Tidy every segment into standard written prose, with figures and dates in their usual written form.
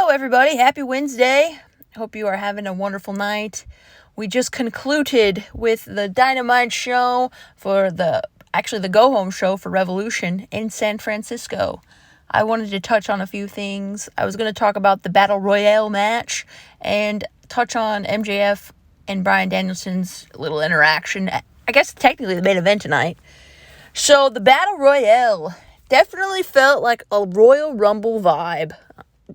Hello, everybody. Happy Wednesday. Hope you are having a wonderful night. We just concluded with the Dynamite show for the go-home show for Revolution in San Francisco. I wanted to touch on a few things. I was going to talk about the Battle Royale match and touch on MJF and Bryan Danielson's little interaction. I guess technically the main event tonight. So the Battle Royale definitely felt like a Royal Rumble vibe.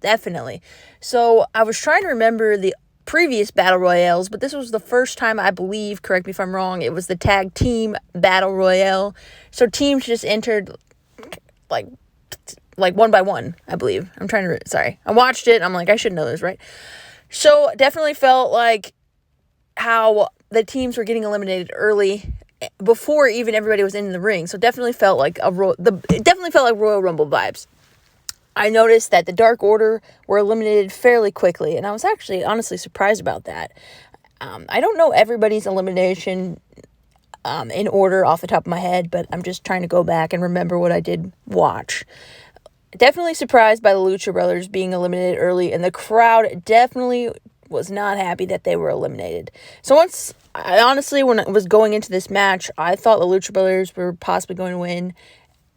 Definitely. So I was trying to remember the previous Battle Royales, but this was the first time, I believe, correct me if I'm wrong, it was the tag team Battle Royale. So teams just entered like one by one, I believe. I watched it. I'm like, I should know this, right? So definitely felt like how the teams were getting eliminated early before even everybody was in the ring. So definitely felt like Royal Rumble vibes. I noticed that the Dark Order were eliminated fairly quickly, and I was actually honestly surprised about that. I don't know everybody's elimination in order off the top of my head, but I'm just trying to go back and remember what I did watch. Definitely surprised by the Lucha Brothers being eliminated early, and the crowd definitely was not happy that they were eliminated. So when I was going into this match, I thought the Lucha Brothers were possibly going to win.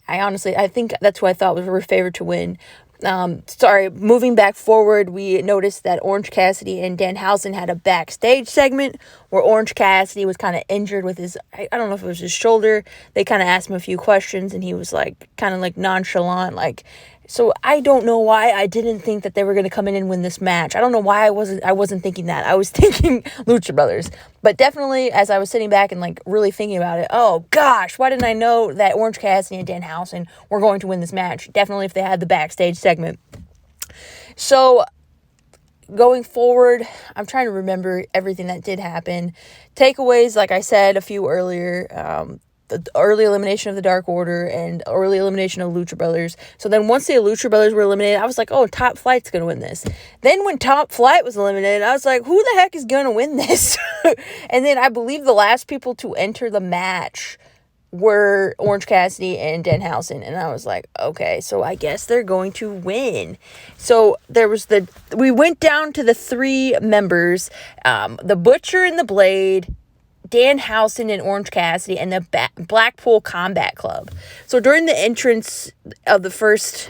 I think that's who I thought were favored to win. Moving back forward, we noticed that Orange Cassidy and Danhausen had a backstage segment where Orange Cassidy was kind of injured with his, I don't know if it was his shoulder. They kind of asked him a few questions, and he was kind of nonchalant, so I don't know why I didn't think that they were going to come in and win this match. I don't know why I wasn't thinking that. I was thinking Lucha Brothers. But definitely, as I was sitting back and really thinking about it, oh gosh, why didn't I know that Orange Cassidy and Danhausen were going to win this match? Definitely if they had the backstage segment. So going forward, I'm trying to remember everything that did happen. Takeaways, like I said a few earlier, the early elimination of the Dark Order and early elimination of Lucha Brothers. So then once the Lucha Brothers were eliminated, I was like, oh, Top Flight's going to win this. Then when Top Flight was eliminated, I was like, who the heck is going to win this? And then I believe the last people to enter the match were Orange Cassidy and Danhausen. And I was like, okay, so I guess they're going to win. So we went down to the three members, the Butcher and the Blade, Danhausen and Orange Cassidy, and the Blackpool Combat Club. So during the entrance of the first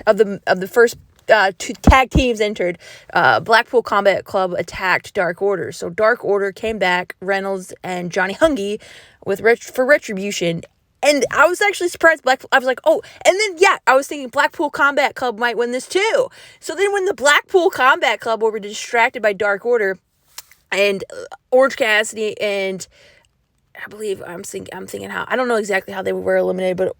two tag teams entered, Blackpool Combat Club attacked Dark Order. So Dark Order came back, Reynolds and Johnny Hungy for Retribution. And I was actually surprised. I was like, oh, and then, I was thinking Blackpool Combat Club might win this too. So then when the Blackpool Combat Club were distracted by Dark Order and Orange Cassidy and I believe I'm thinking how, I don't know exactly how they were eliminated, but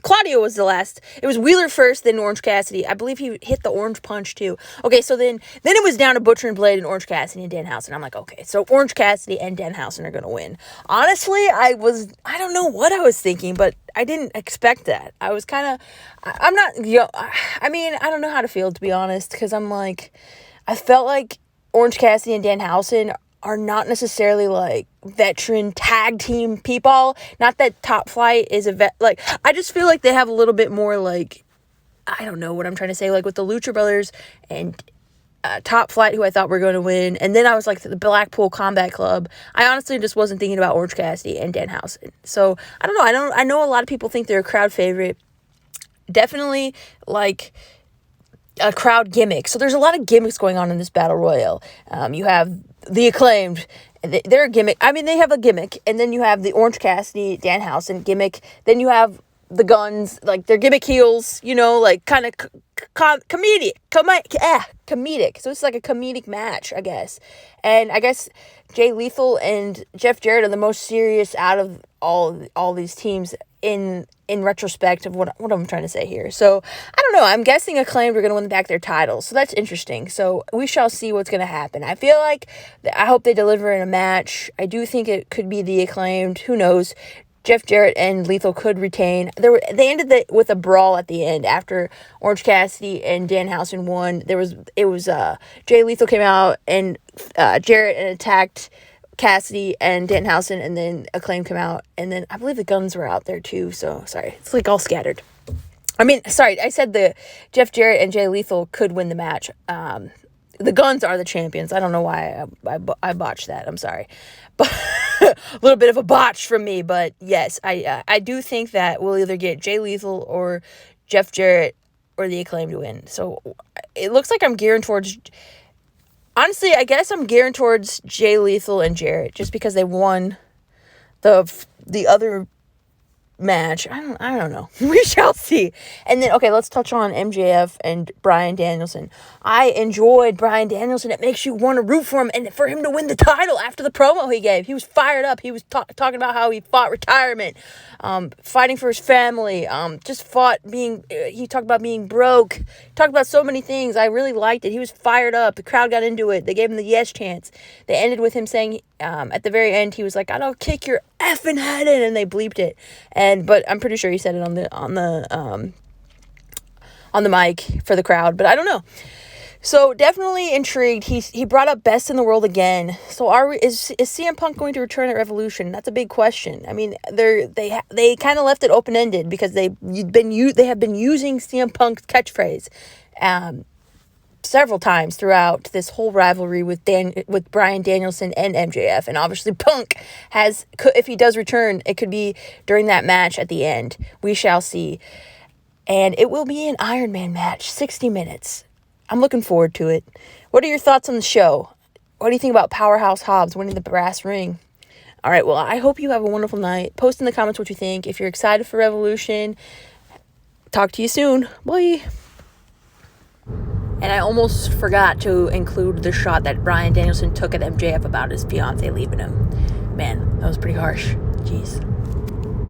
Claudio was the last. It was Wheeler first, then Orange Cassidy. I believe he hit the orange punch too. Okay, so then it was down to Butcher and Blade and Orange Cassidy and Danhausen. I'm like, okay, so Orange Cassidy and Danhausen are going to win. Honestly, I don't know what I was thinking, but I didn't expect that. I was kind of, I'm not, I don't know how to feel, to be honest, because I felt like Orange Cassidy and Danhausen are not necessarily veteran tag team people. Not that Top Flight is I just feel like they have a little bit more I don't know what I'm trying to say, with the Lucha Brothers and Top Flight, who I thought were going to win. And then I was the Blackpool Combat Club. I honestly just wasn't thinking about Orange Cassidy and Danhausen. So I don't know. I know a lot of people think they're a crowd favorite. Definitely a crowd gimmick. So there's a lot of gimmicks going on in this Battle Royale. You have the Acclaimed, they're a gimmick. They have a gimmick. And then you have the Orange Cassidy, Danhausen gimmick. Then you have the Guns, they're gimmick heels, kind of comedic. Comedic. So it's a comedic match, I guess. And I guess Jay Lethal and Jeff Jarrett are the most serious out of all these teams in retrospect of what I'm trying to say here. So, I don't know. I'm guessing Acclaimed are going to win back their titles. So, that's interesting. So, we shall see what's going to happen. I feel I hope they deliver in a match. I do think it could be the Acclaimed. Who knows? Jeff Jarrett and Lethal could retain. They ended with a brawl at the end after Orange Cassidy and Danhausen won. Jay Lethal came out and Jarrett attacked Cassidy and Danhausen, and then Acclaim came out, and then I believe the Guns were out there too. So sorry, it's all scattered. I mean, sorry, I said the Jeff Jarrett and Jay Lethal could win the match. The Guns are the champions. I don't know why I botched that. I'm sorry. But a little bit of a botch from me. But yes, I do think that we'll either get Jay Lethal or Jeff Jarrett or the Acclaim to win. So it looks like I'm gearing towards... Honestly, I guess I'm gearing towards Jay Lethal and Jarrett just because they won the other match. I don't know. We shall see. And then, okay, let's touch on MJF and Bryan Danielson. I enjoyed Bryan Danielson. It makes you want to root for him and for him to win the title after the promo he gave. He was fired up. He was talking about how he fought retirement, fighting for his family, just fought he talked about being broke. He talked about so many things. I really liked it. He was fired up. The crowd got into it. They gave him the yes chants. They ended with him saying, at the very end, he was like, "I'll kick your effing head in," and they bleeped it. But I'm pretty sure he said it on the mic for the crowd, but I don't know. So definitely intrigued. He brought up Best in the World again. So is CM Punk going to return at Revolution? That's a big question. I mean, they kind of left it open ended because they have been using CM Punk's catchphrase several times throughout this whole rivalry with Bryan Danielson and MJF, and obviously Punk if he does return, it could be during that match at the end. We shall see. And it will be an Iron Man match, 60 minutes. I'm looking forward to it. What are your thoughts on the show? What do you think about Powerhouse Hobbs winning the brass ring? All right, well, I hope you have a wonderful night. Post in the comments what you think. If you're excited for Revolution, talk to you soon. Bye. And I almost forgot to include the shot that Bryan Danielson took at MJF about his fiance leaving him. Man, that was pretty harsh. Jeez.